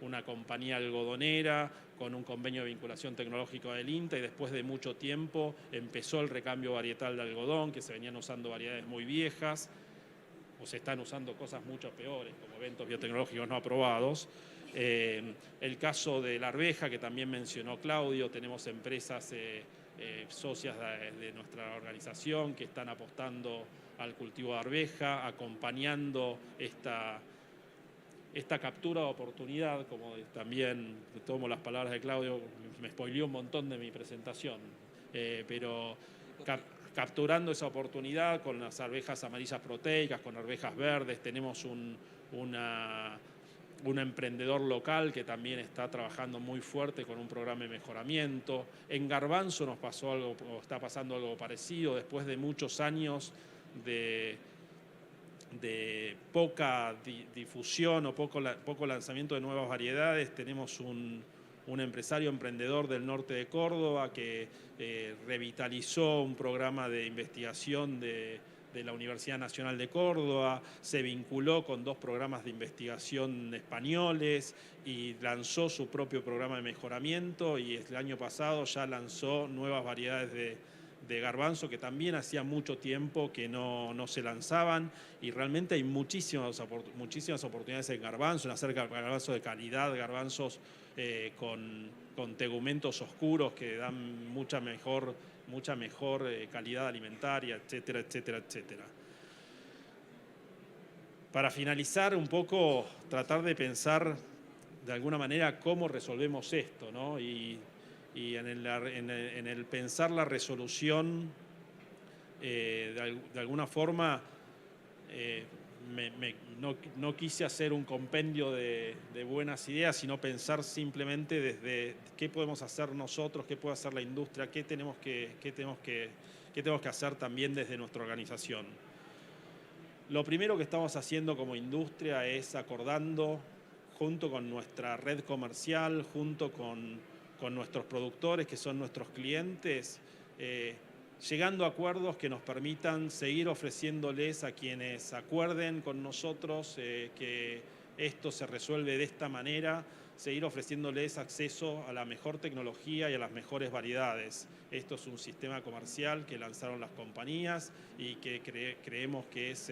una compañía algodonera con un convenio de vinculación tecnológico del INTA, y después de mucho tiempo empezó el recambio varietal de algodón, que se venían usando variedades muy viejas, o se están usando cosas mucho peores, como eventos biotecnológicos no aprobados. El caso de la arveja, que también mencionó Claudio, tenemos empresas socias de nuestra organización que están apostando al cultivo de arveja, acompañando esta captura de oportunidad, como también tomo las palabras de Claudio, me spoileó un montón de mi presentación, pero capturando esa oportunidad con las arvejas amarillas proteicas, con arvejas verdes. Tenemos un emprendedor local que también está trabajando muy fuerte con un programa de mejoramiento. En garbanzo nos pasó algo, o está pasando algo parecido, después de muchos años de poca difusión o poco lanzamiento de nuevas variedades. Tenemos un empresario emprendedor del norte de Córdoba que revitalizó un programa de investigación de la Universidad Nacional de Córdoba, se vinculó con 2 programas de investigación españoles y lanzó su propio programa de mejoramiento, y el año pasado ya lanzó nuevas variedades de garbanzo que también hacía mucho tiempo que no se lanzaban, y realmente hay muchísimas oportunidades en garbanzo, en hacer garbanzo de calidad, garbanzos con tegumentos oscuros que dan mucha mejor calidad alimentaria, etcétera, etcétera, etcétera. Para finalizar, un poco tratar de pensar de alguna manera cómo resolvemos esto, ¿no? Y en el pensar la resolución, de alguna forma, no quise hacer un compendio de buenas ideas, sino pensar simplemente desde qué podemos hacer nosotros, qué puede hacer la industria, qué tenemos que hacer también desde nuestra organización. Lo primero que estamos haciendo como industria es acordando, junto con nuestra red comercial, junto con nuestros productores, que son nuestros clientes, llegando a acuerdos que nos permitan seguir ofreciéndoles a quienes acuerden con nosotros que esto se resuelve de esta manera, seguir ofreciéndoles acceso a la mejor tecnología y a las mejores variedades. Esto es un sistema comercial que lanzaron las compañías y que creemos que es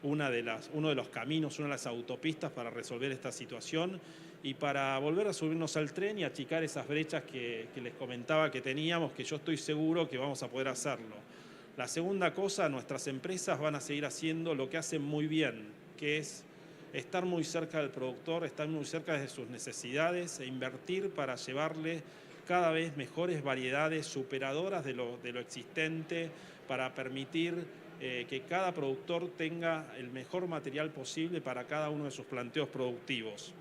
uno de los caminos, una de las autopistas para resolver esta situación y para volver a subirnos al tren y achicar esas brechas que les comentaba que teníamos, que yo estoy seguro que vamos a poder hacerlo. La segunda cosa, nuestras empresas van a seguir haciendo lo que hacen muy bien, que es estar muy cerca del productor, estar muy cerca de sus necesidades e invertir para llevarle cada vez mejores variedades superadoras de lo existente, para permitir que cada productor tenga el mejor material posible para cada uno de sus planteos productivos.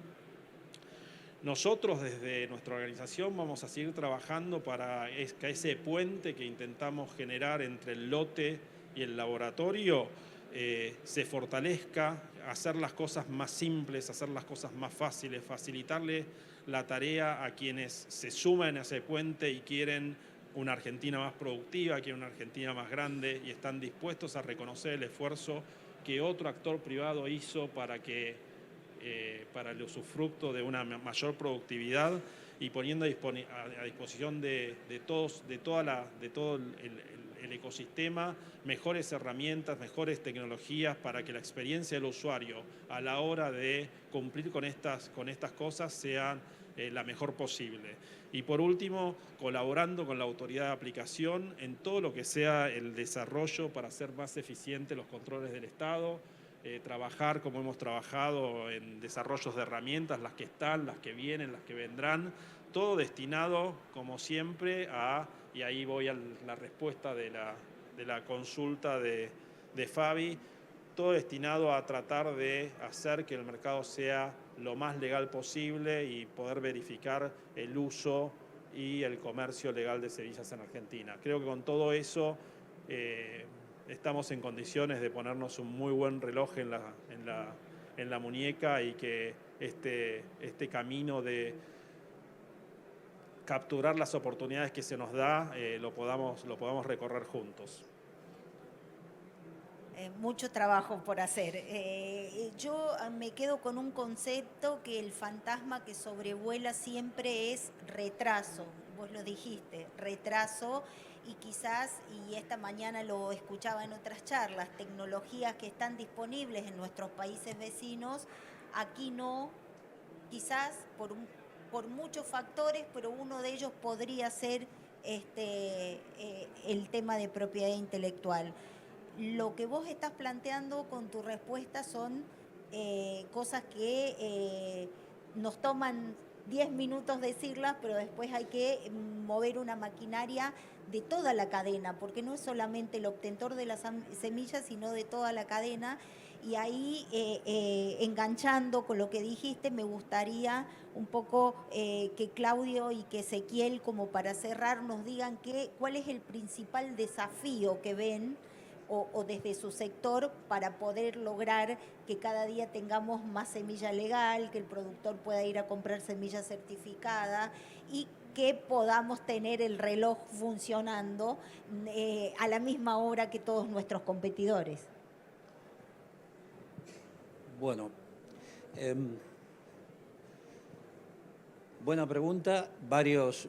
Nosotros desde nuestra organización vamos a seguir trabajando para que ese puente que intentamos generar entre el lote y el laboratorio se fortalezca, hacer las cosas más simples, hacer las cosas más fáciles, facilitarle la tarea a quienes se suman a ese puente y quieren una Argentina más productiva, quieren una Argentina más grande y están dispuestos a reconocer el esfuerzo que otro actor privado hizo para el usufructo de una mayor productividad y poniendo a disposición de todo el ecosistema mejores herramientas, mejores tecnologías para que la experiencia del usuario a la hora de cumplir con estas cosas sea la mejor posible. Y por último, colaborando con la autoridad de aplicación en todo lo que sea el desarrollo para hacer más eficientes los controles del Estado, trabajar como hemos trabajado en desarrollos de herramientas, las que están, las que vienen, las que vendrán, todo destinado, como siempre, y ahí voy a la respuesta de la consulta de Fabi, todo destinado a tratar de hacer que el mercado sea lo más legal posible y poder verificar el uso y el comercio legal de semillas en Argentina. Creo que con todo eso estamos en condiciones de ponernos un muy buen reloj en la muñeca y que este camino de capturar las oportunidades que se nos da lo podamos recorrer juntos. mucho trabajo por hacer. Yo me quedo con un concepto que el fantasma que sobrevuela siempre es retraso. Vos lo dijiste, retraso, y quizás, y esta mañana lo escuchaba en otras charlas, tecnologías que están disponibles en nuestros países vecinos, aquí no, quizás por muchos factores, pero uno de ellos podría ser el tema de propiedad intelectual. Lo que vos estás planteando con tu respuesta son cosas que nos toman 10 minutos decirlas, pero después hay que mover una maquinaria de toda la cadena, porque no es solamente el obtentor de las semillas, sino de toda la cadena. Y ahí, enganchando con lo que dijiste, me gustaría un poco que Claudio y que Ezequiel, como para cerrar, nos digan cuál es el principal desafío que ven o desde su sector para poder lograr que cada día tengamos más semilla legal, que el productor pueda ir a comprar semilla certificada y que podamos tener el reloj funcionando a la misma hora que todos nuestros competidores. Bueno, buena pregunta, varios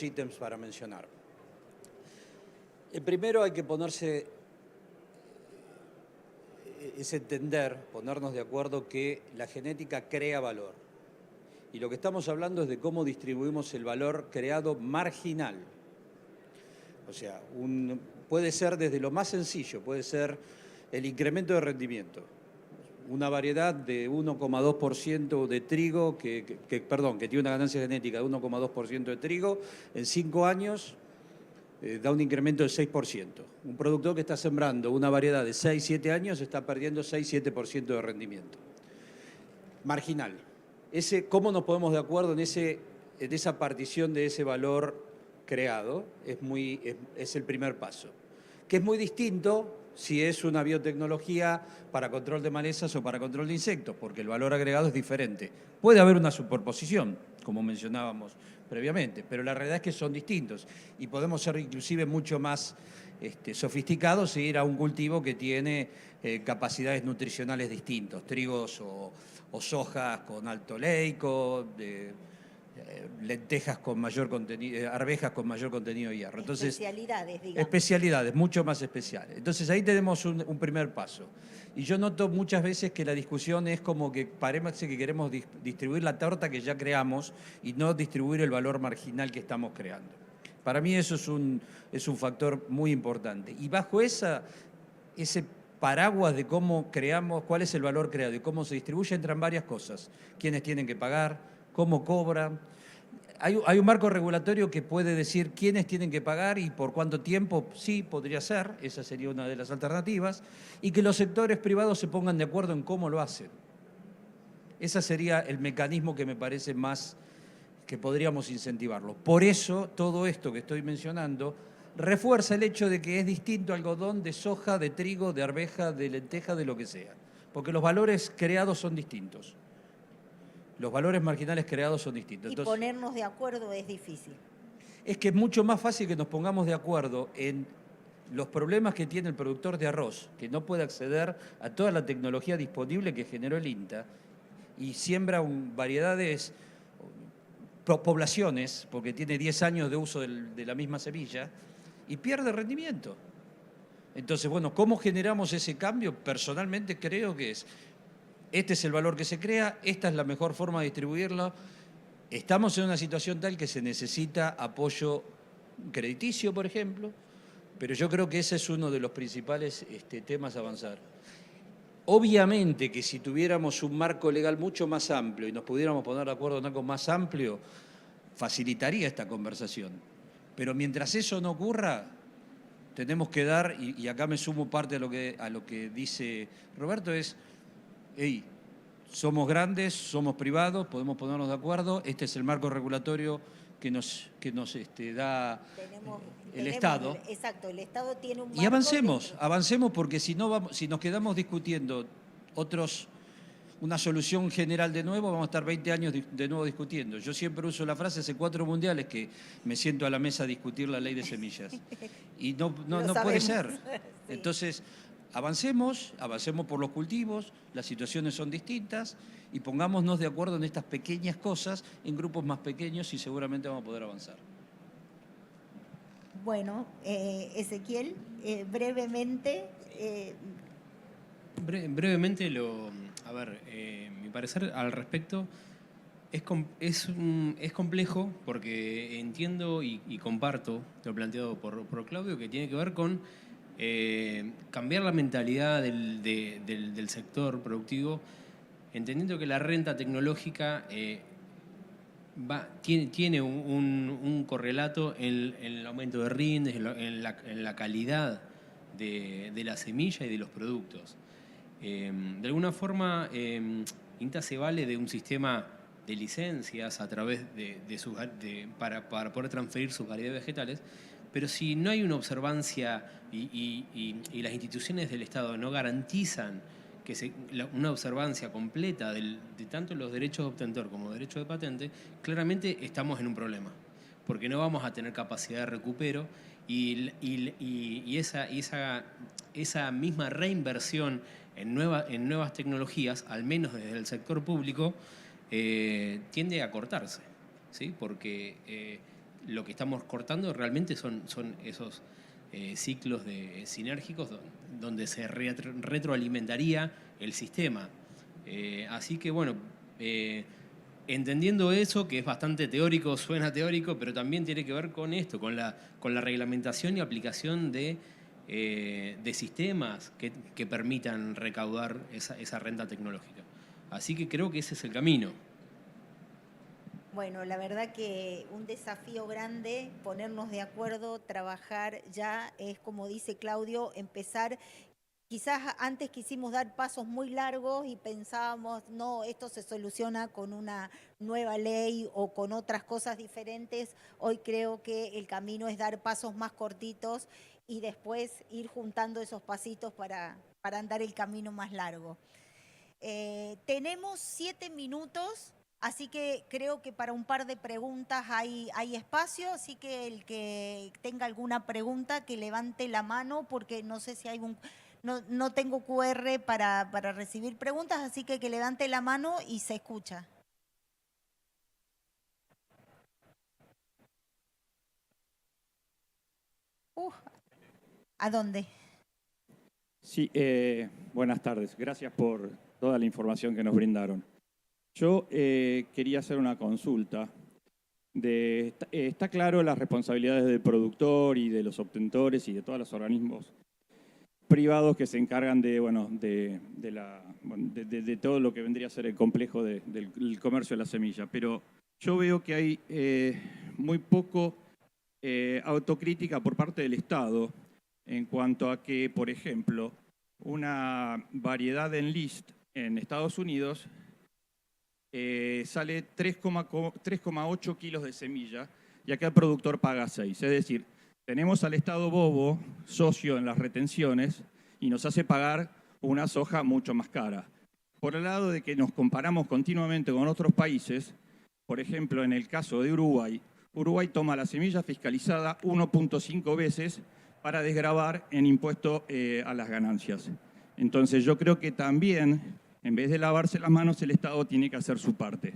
ítems para mencionar. El primero hay que ponernos de acuerdo que la genética crea valor. Y lo que estamos hablando es de cómo distribuimos el valor creado marginal. O sea, puede ser desde lo más sencillo, puede ser el incremento de rendimiento. Una variedad de 1,2% de trigo, que tiene una ganancia genética de 1,2% de trigo, en 5 años da un incremento del 6%. Un productor que está sembrando una variedad de 6, 7 años está perdiendo 6, 7% de rendimiento. Marginal. ¿Cómo nos ponemos de acuerdo en esa partición de ese valor creado? Es el primer paso. Que es muy distinto si es una biotecnología para control de malezas o para control de insectos, porque el valor agregado es diferente. Puede haber una superposición, como mencionábamos previamente, pero la realidad es que son distintos y podemos ser inclusive mucho más sofisticados e ir a un cultivo que tiene capacidades nutricionales distintos, trigos o sojas con alto leico, lentejas con mayor contenido, arvejas con mayor contenido de hierro. Entonces, especialidades, digamos. Especialidades, mucho más especiales. Entonces ahí tenemos un primer paso. Y yo noto muchas veces que la discusión es como que parece que queremos distribuir la torta que ya creamos y no distribuir el valor marginal que estamos creando. Para mí eso es un factor muy importante. Y bajo ese paraguas de cómo creamos, cuál es el valor creado y cómo se distribuye, entran varias cosas. Quiénes tienen que pagar, cómo cobran. Hay un marco regulatorio que puede decir quiénes tienen que pagar y por cuánto tiempo. Sí, podría ser, esa sería una de las alternativas, y que los sectores privados se pongan de acuerdo en cómo lo hacen. Ese sería el mecanismo que me parece más que podríamos incentivarlo. Por eso, todo esto que estoy mencionando refuerza el hecho de que es distinto algodón de soja, de trigo, de arveja, de lenteja, de lo que sea, porque los valores creados son distintos. Los valores marginales creados son distintos. Entonces, ponernos de acuerdo es difícil. Es que es mucho más fácil que nos pongamos de acuerdo en los problemas que tiene el productor de arroz, que no puede acceder a toda la tecnología disponible que generó el INTA, y siembra variedades, poblaciones, porque tiene 10 años de uso de la misma semilla, y pierde rendimiento. Entonces, bueno, ¿cómo generamos ese cambio? Personalmente creo que este es el valor que se crea, esta es la mejor forma de distribuirlo. Estamos en una situación tal que se necesita apoyo crediticio, por ejemplo, pero yo creo que ese es uno de los principales temas a avanzar. Obviamente que si tuviéramos un marco legal mucho más amplio y nos pudiéramos poner de acuerdo en algo más amplio, facilitaría esta conversación. Pero mientras eso no ocurra, tenemos que dar, y acá me sumo parte a lo que dice Roberto, somos grandes, somos privados, podemos ponernos de acuerdo, este es el marco regulatorio que nos da el Estado. Exacto, el Estado tiene un marco. Y avancemos porque si nos quedamos discutiendo otros una solución general de nuevo, vamos a estar 20 años de nuevo discutiendo. Yo siempre uso la frase, hace 4 mundiales que me siento a la mesa a discutir la ley de semillas. Y no puede ser. Sí. Entonces, avancemos por los cultivos, las situaciones son distintas y pongámonos de acuerdo en estas pequeñas cosas, en grupos más pequeños y seguramente vamos a poder avanzar. Bueno, Ezequiel, brevemente. Brevemente, mi parecer al respecto es complejo porque entiendo y comparto lo planteado por Claudio, que tiene que ver con cambiar la mentalidad del sector productivo, entendiendo que la renta tecnológica tiene un correlato en el aumento de rindes, en la calidad de la semilla y de los productos. De alguna forma, INTA se vale de un sistema de licencias a través para poder transferir sus variedades vegetales, pero si no hay una observancia y las instituciones del Estado no garantizan una observancia completa de tanto los derechos de obtentor como derechos de patente, claramente estamos en un problema, porque no vamos a tener capacidad de recupero y esa misma reinversión en nuevas tecnologías, al menos desde el sector público, tiende a cortarse, ¿sí? Porque lo que estamos cortando realmente son esos ciclos sinérgicos donde se retroalimentaría el sistema. Así que bueno, entendiendo eso, que es bastante teórico, suena teórico, pero también tiene que ver con esto, con la reglamentación y aplicación de sistemas que permitan recaudar esa renta tecnológica. Así que creo que ese es el camino. Bueno, la verdad que un desafío grande, ponernos de acuerdo, trabajar ya, es como dice Claudio, empezar. Quizás antes quisimos dar pasos muy largos y pensábamos, no, esto se soluciona con una nueva ley o con otras cosas diferentes. Hoy creo que el camino es dar pasos más cortitos y después ir juntando esos pasitos para andar el camino más largo. Tenemos 7 minutos. Así que creo que para un par de preguntas hay espacio, así que el que tenga alguna pregunta que levante la mano, porque no sé si hay no tengo QR para recibir preguntas, así que levante la mano y se escucha. ¿A dónde? Sí, buenas tardes. Gracias por toda la información que nos brindaron. Yo quería hacer una consulta. Está claro las responsabilidades del productor y de los obtentores y de todos los organismos privados que se encargan de todo lo que vendría a ser el complejo del comercio de la semilla. Pero yo veo que hay muy poco autocrítica por parte del Estado en cuanto a que, por ejemplo, una variedad en list en Estados Unidos sale 3,8 kilos de semilla y acá el productor paga 6. Es decir, tenemos al Estado bobo, socio en las retenciones, y nos hace pagar una soja mucho más cara. Por el lado de que nos comparamos continuamente con otros países, por ejemplo, en el caso de Uruguay, Uruguay toma la semilla fiscalizada 1.5 veces para desgravar en impuesto a las ganancias. Entonces yo creo que también, en vez de lavarse las manos, el Estado tiene que hacer su parte.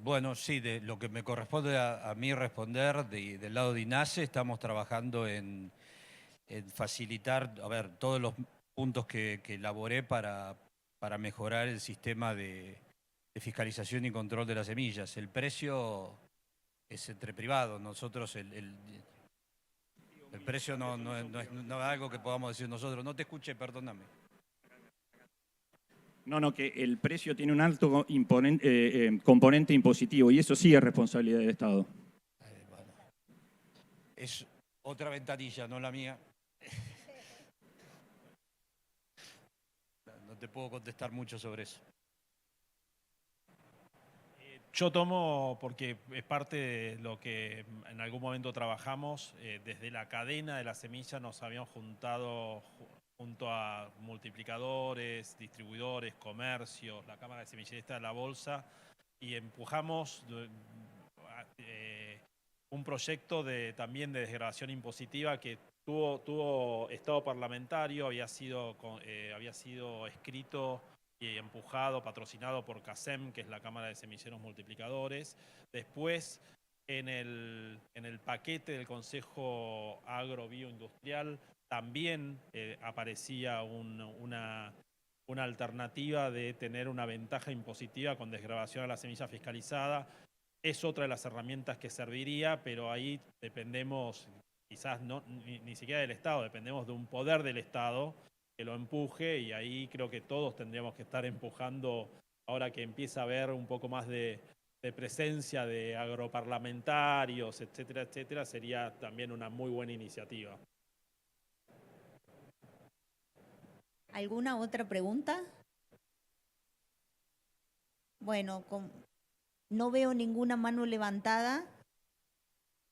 Bueno, sí, de lo que me corresponde a mí responder del lado de INASE, estamos trabajando en facilitar, todos los puntos que elaboré para mejorar el sistema de fiscalización y control de las semillas. El precio es entre privados, nosotros el precio no es algo que podamos decir nosotros. No te escuché, perdóname. No, que el precio tiene un alto componente impositivo y eso sí es responsabilidad del Estado. Bueno, es otra ventanilla, no la mía. No te puedo contestar mucho sobre eso. Yo tomo, porque es parte de lo que en algún momento trabajamos, desde la cadena de la semilla nos habíamos juntado junto a multiplicadores, distribuidores, comercios, la Cámara de Semilleristas de la Bolsa, y empujamos un proyecto también de desgravación impositiva que tuvo estado parlamentario, había sido escrito y empujado, patrocinado por CASEM, que es la Cámara de Semilleros Multiplicadores. Después, en el paquete del Consejo Agrobioindustrial, también aparecía una alternativa de tener una ventaja impositiva con desgravación a la semilla fiscalizada. Es otra de las herramientas que serviría, pero ahí dependemos, quizás ni siquiera del Estado, dependemos de un poder del Estado que lo empuje, y ahí creo que todos tendríamos que estar empujando, ahora que empieza a haber un poco más de presencia de agroparlamentarios, etcétera, etcétera, sería también una muy buena iniciativa. ¿Alguna otra pregunta? Bueno, no veo ninguna mano levantada.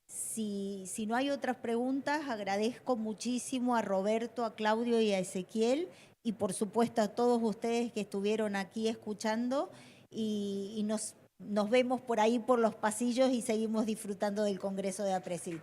Si no hay otras preguntas, agradezco muchísimo a Roberto, a Claudio y a Ezequiel, y por supuesto a todos ustedes que estuvieron aquí escuchando, y nos vemos por ahí por los pasillos y seguimos disfrutando del Congreso de APRESID.